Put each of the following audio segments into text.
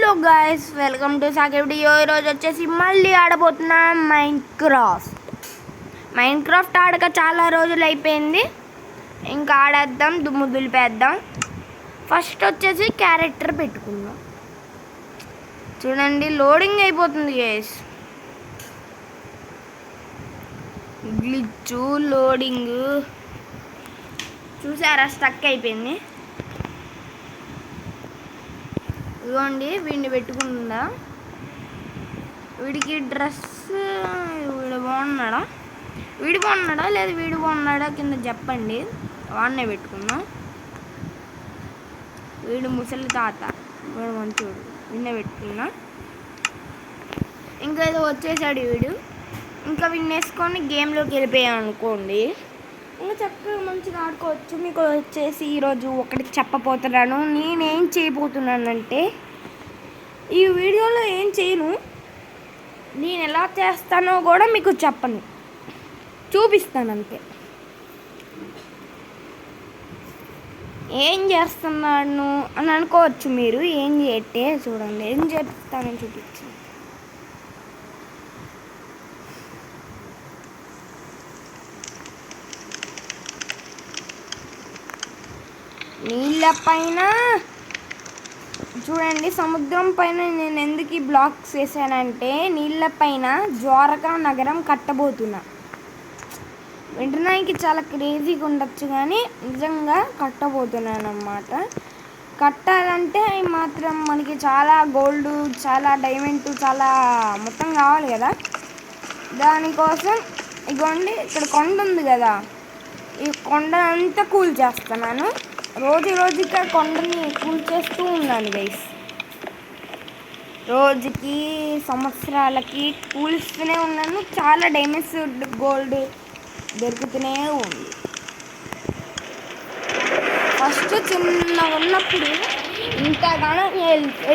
Hello guys, welcome to సాగే video. ఈరోజు వచ్చేసి మళ్ళీ ఆడబోతున్నా మైన్క్రాఫ్ట్ ఆడక చాలా రోజులు అయిపోయింది. ఇంకా ఆడేద్దాం, దుమ్ము దులిపేద్దాం. ఫస్ట్ వచ్చేసి క్యారెక్టర్ పెట్టుకుందాం. చూడండి, లోడింగ్ అయిపోతుంది గాయ్స్. గ్లిచ్చు లోడింగ్ చూసారా, స్టక్ అయిపోయింది. ఇదిగోండి, వీడిని పెట్టుకుందా. వీడికి డ్రెస్ వీడు బాగున్నాడా లేదా వీడు బాగున్నాడా కింద చెప్పండి. వాడినే పెట్టుకుందాం. వీడు ముసలి తాత, వీడు మంచోడు, వీడినే పెట్టుకున్నా. ఇంకా ఏదో వచ్చేసాడు వీడు. ఇంకా వీడిని వేసుకొని గేమ్లోకి వెళ్ళిపోయాం అనుకోండి, ఇంకా చక్కగా మంచిగా ఆడుకోవచ్చు. మీకు వచ్చేసి ఈరోజు ఒకటి చెప్పబోతున్నాను. నేనేం చేయబోతున్నానంటే, ఈ వీడియోలో ఏం చేయను, నేను ఎలా చేస్తానో కూడా మీకు చెప్పను, చూపిస్తాను అంతే. ఏం చేస్తున్నాను అని అనుకోవచ్చు మీరు. ఏం చేయట్టే చూడండి, ఏం చేస్తానని చూపించు. నీళ్ళ పైన చూడండి, సముద్రం పైన నేను ఎందుకు ఈ బ్లాక్స్ వేసానంటే, నీళ్ళ పైన ద్వారకా నగరం కట్టబోతున్నా. వింటడానికి చాలా క్రేజీగా ఉండొచ్చు, కానీ నిజంగా కట్టబోతున్నాను అన్నమాట. కట్టాలంటే మాత్రం మనకి చాలా గోల్డ్, చాలా డైమండ్, చాలా మొత్తం కావాలి కదా. దానికోసం ఇగోండి, ఇక్కడ కొండ ఉంది కదా, ఈ కొండ అంతా కూల్ చేస్తున్నాను. రోజుకి కొండని కూల్ చేస్తూ ఉన్నాను గైస్. రోజుకి సంవత్సరాలకి కూల్స్తూనే ఉన్నాను. చాలా డైమండ్స్, గోల్డ్ దొరుకుతూనే ఉంది. ఫస్ట్ చిన్నగా ఉన్నప్పుడు ఇంతగానో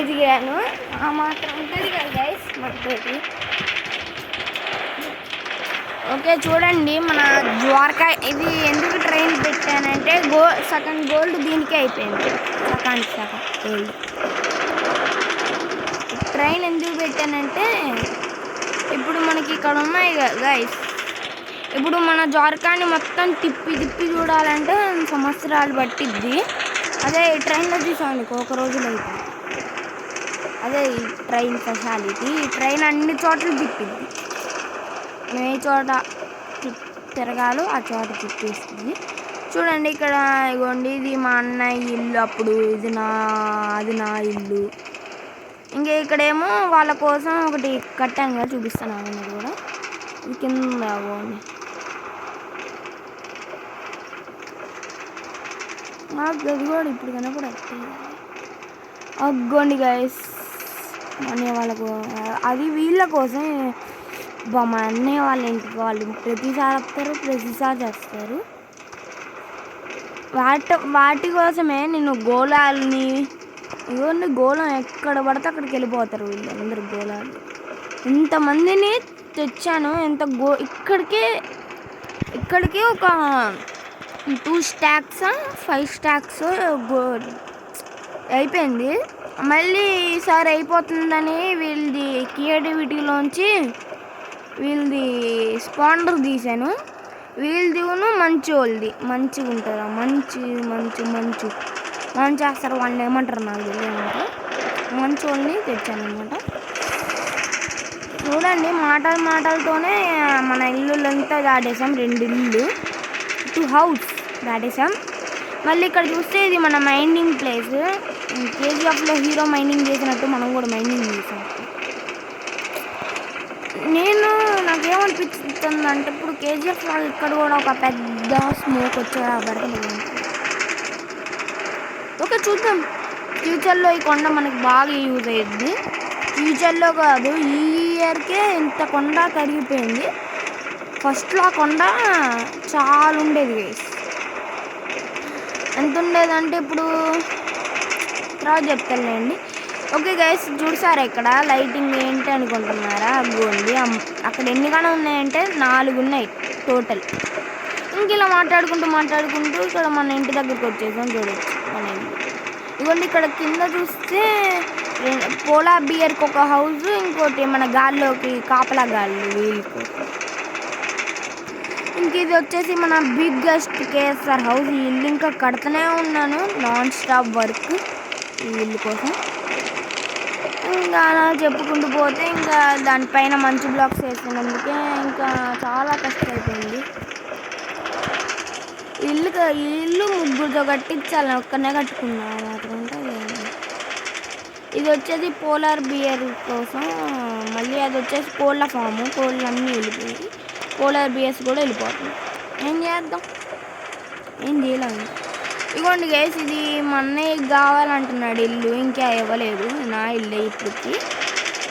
ఎదిగాను, ఆ మాత్రం ఉంటుంది కదా గైస్ మనతోటి. ఓకే, చూడండి, మన ద్వారకా ఇది ఎందుకు ట్రైన్ పెట్టానంటే, సగం గోల్డ్ దీనికే అయిపోయింది. సగం గోల్డ్. ట్రైన్ ఎందుకు పెట్టానంటే, ఇప్పుడు మనకి ఇక్కడ ఉన్నాయి కదా గైస్, ఇప్పుడు మన ద్వారకాని మొత్తం తిప్పి చూడాలంటే సంవత్సరాలు పట్టిద్ది. అదే ఈ ట్రైన్లో చూసానుకో, ఒక రోజులో అయిపోయింది. అదే ఈ ట్రైన్ స్పెషాలిటీ. ఈ ట్రైన్ అన్ని చోట్ల తిప్పిద్ది. ఏ చోట తిరగాలో ఆ చోట తిప్పేస్తుంది. చూడండి, ఇక్కడ ఇగోండి, ఇది మా అన్నయ్య ఇల్లు. అప్పుడు అది నా ఇల్లు. ఇంకా ఇక్కడేమో వాళ్ళ కోసం ఒకటి కట్టాను కదా, చూపిస్తాను అన్నది కూడా. ఇది కింద అవ్వండి, నాకు గది కూడా ఇప్పుడు కనపడదు. అగ్గోండి గైస్, అన్నయ్య వాళ్ళకు అది వీళ్ళ కోసం. మా అన్నయ్య వాళ్ళ ఇంటికి వాళ్ళు ప్రతిసారి వస్తారు, ప్రతిసారి చేస్తారు. వాటి కోసమే నేను గోళాలని, ఇవన్నీ గోళం ఎక్కడ పడితే అక్కడికి వెళ్ళిపోతారు వీళ్ళందరూ. గోళాలు ఇంతమందిని తెచ్చాను. ఇక్కడికి ఒక 2 stacks 5 stacks అయిపోయింది. మళ్ళీ ఈసారి అయిపోతుందని వీళ్ళది క్రియేటివిటీలోంచి వీళ్ళది స్పాండర్ తీసాను. వీళ్ళదిను మంచిగా ఉంటుందా, మంచు మనం చేస్తారు. వాళ్ళని ఏమంటారు నాకు తెలియదు. మంచోళ్ళని తెచ్చాను అనమాట. చూడండి, మాటలతోనే మన ఇల్లులంతా దాటేసాం. 2 ఇల్లు, 2 హౌస్ దాటేసాం. మళ్ళీ ఇక్కడ చూస్తే ఇది మన మైనింగ్ ప్లేస్. కేజీఎఫ్లో హీరో మైనింగ్ చేసినట్టు మనం కూడా మైనింగ్ చేసాం. నాకేమనిపిస్తుంది అంటే, ఇప్పుడు కేజీఎఫ్ వాళ్ళు ఇక్కడ కూడా ఒక పెద్ద స్మోక్ వచ్చేబడుతుంది. ఓకే, చూద్దాం. ఫ్యూచర్లో ఈ కొండ మనకి బాగా యూజ్ అయ్యిద్ది. ఫ్యూచర్లో కాదు, ఈ ఇయర్కే ఇంత కొండ కరిగిపోయింది. ఫస్ట్లో ఆ కొండ చాలా ఉండేది గైస్. ఎంత ఉండేదంటే, ఇప్పుడు తర్వాత చెప్తానులేండి. ఓకే గైస్, చూసారా ఇక్కడ లైటింగ్ ఏంటి అనుకుంటున్నారా? అగ్గోండి, అక్కడ ఎన్నిగానో ఉన్నాయంటే 4 ఉన్నాయి టోటల్. ఇంక ఇలా మాట్లాడుకుంటూ ఇక్కడ మన ఇంటి దగ్గరికి వచ్చేసాం. చూడవచ్చు మన ఇల్లు. ఇదిగోండి, ఇక్కడ కింద చూస్తే పోలార్ బియర్కి ఒక హౌస్, ఇంకోటి మన గాల్లోకి కాపలా గాళ్ళు వీళ్ళకి. ఇంక ఇది వచ్చేసి మన బిగ్గెస్ట్ కేఎస్ఆర్ హౌస్. ఈ ఇల్లు ఇంకా కడుతూనే ఉన్నాను, నాన్ స్టాప్ వర్క్ ఈ ఇల్లు కోసం. ఇంకా అలా చెప్పుకుంటూ పోతే ఇంకా దానిపైన మంచి బ్లాక్స్ వేసినందుకే ఇంకా చాలా కష్టం అయిపోయింది. ఈ ఇల్లు ముగ్గురుతో కట్టించాలి, ఒక్కనే కట్టుకున్నా మాత్రం. ఇది వచ్చేసి పోలార్ బియర్ కోసం. మళ్ళీ అది వచ్చేసి కోళ్ళ ఫాము, కోళ్ళు అన్నీ వెళ్ళిపోయి పోలార్ బియర్స్ కూడా వెళ్ళిపోతుంది. ఏం చేద్దాం, ఏం చేయలేము. ఇదిగోండి గైస్, ఇది మా అన్నయ్యకి కావాలంటున్నాడు ఇల్లు, ఇంకా ఇవ్వలేదు. నా ఇల్లు ఇప్పటికి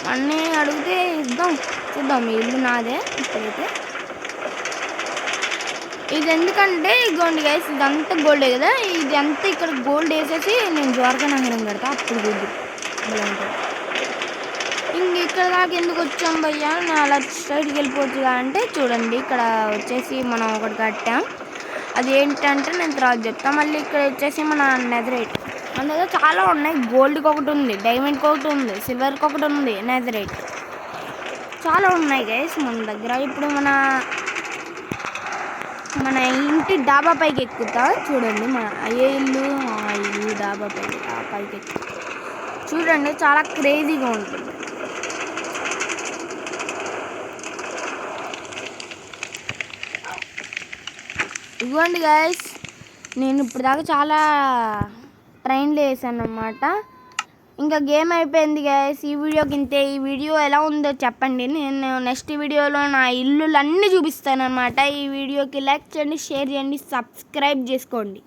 మా అన్నయ్య అడిగితే ఇద్దాం, చూద్దాం. ఈ ఇల్లు నాదే ఇప్పుడైతే. ఇది ఎందుకంటే ఇదిగోండి గైస్, ఇదంతా గోల్డే కదా, ఇది అంతా ఇక్కడ గోల్డ్ వేసేసి నేను ద్వారకా నగరం కడతా, అప్పుడు గుడ్డు బాగుంటుంది. ఇంక ఇక్కడ దాకా ఎందుకు వచ్చాం భయ్యా, నేను అలా స్ట్రైట్కి వెళ్ళిపోవచ్చు అంటే చూడండి, ఇక్కడ వచ్చేసి మనం ఒకటి కట్టాం. అది ఏంటంటే నేను తర్వాత చెప్తాను. మళ్ళీ ఇక్కడ వచ్చేసి మన నెదరైట్, మన దగ్గర చాలా ఉన్నాయి. గోల్డ్కి ఒకటి ఉంది, డైమండ్కి ఒకటి ఉంది, సిల్వర్కి ఒకటి ఉంది, నెదరైట్ చాలా ఉన్నాయి గైస్ మన దగ్గర. ఇప్పుడు మన ఇంటి డాబా పైకి ఎక్కుతా చూడండి. మన ఏ ఇల్లు, ఆ ఇల్లు డాబా పైకి ఎక్కుతా చూడండి, చాలా క్రేజీగా ఉంటుంది. ఇవ్వండి గైస్, నేను ఇప్పుడు దాకా చాలా ట్రైన్లు వేసాను అన్నమాట. ఇంకా గేమ్ అయిపోయింది గైస్. ఈ వీడియోకి ఇంతే. ఈ వీడియో ఎలా ఉందో చెప్పండి. నేను నెక్స్ట్ వీడియోలో నా ఇల్లులన్నీ చూపిస్తాను అన్నమాట. ఈ వీడియోకి లైక్ చేయండి, షేర్ చేయండి, సబ్స్క్రైబ్ చేసుకోండి.